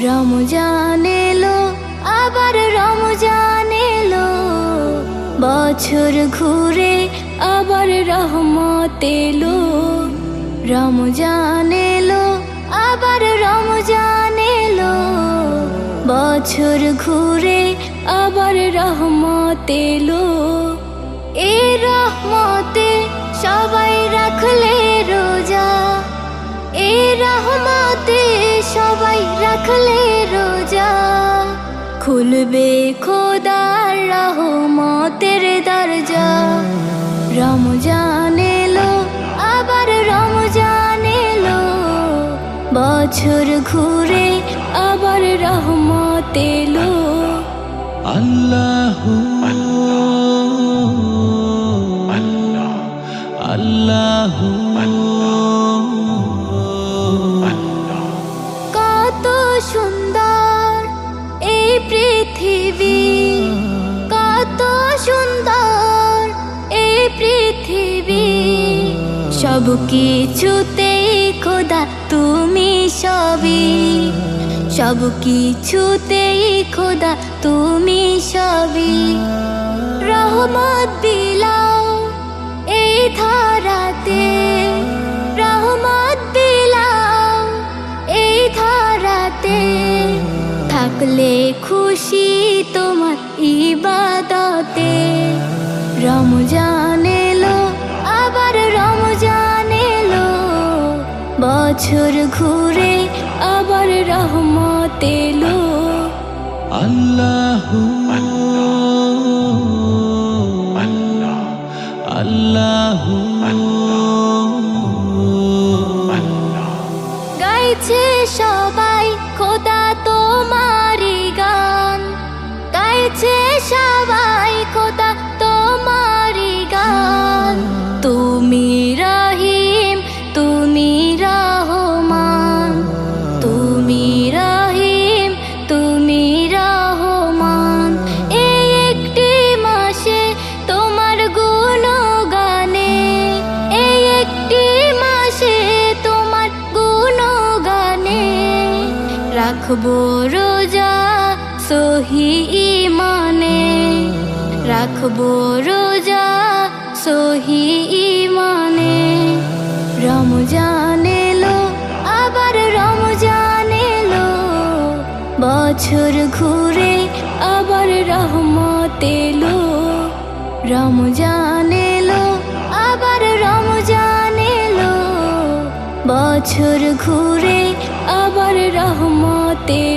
রমজান এলো, আবার রমজান এলো, বছর ঘুরে আবার রহমত এলো। রমজান এলো, আবার রমজান এলো, বছর ঘুরে আবার রহমত এলো। এই রহমতে সবাই রাখলে রোজা, এই রহমতে সবাই রাখলে রোজা, খুলবে খোদার রহমতের দরজা। রমজান এলো, আবার রমজান এলো, বছর ঘুরে আবার রহমত এলো। আল্লাহু আল্লাহ আল্লাহু কত সুন্দর এই পৃথিবী, কত সুন্দর এই পৃথিবী, সব কিছুতেই খোদা তুমি সবই, সব কিছুতেই খোদা তুমি সবই। রহমত বিলাও এই ধরাতে, রহমত বিলাও এই ধরাতে, থাকলে খুশি তোমার ইবাদতে। রমজান এলো, আবার রমজান এলো, বছর ঘুরে আবার রহমত এলো। আল্লাহু আল্লাহ আল্লাহু গাইছে সবাই খোদা তোমারি গান, গাইছে সবাই খোদা তোমারি গান। তুমি রহিম, তুমি রহমান, তুমি রহিম, তুমি রহমান। এই একটি মাসে তোমার গুণগানে, এই একটি মাসে তোমার গুণগানে, রাখবো রোজা সহি ইমানে, রাখবো রোজা সহি ইমানে। রমজান এলো, আবার রমজান এলো, বছর ঘুরে আবার রহমত এলো। রমজান এলো, আবার রমজান এলো, বছর ঘুরে আবার রহমত এলো।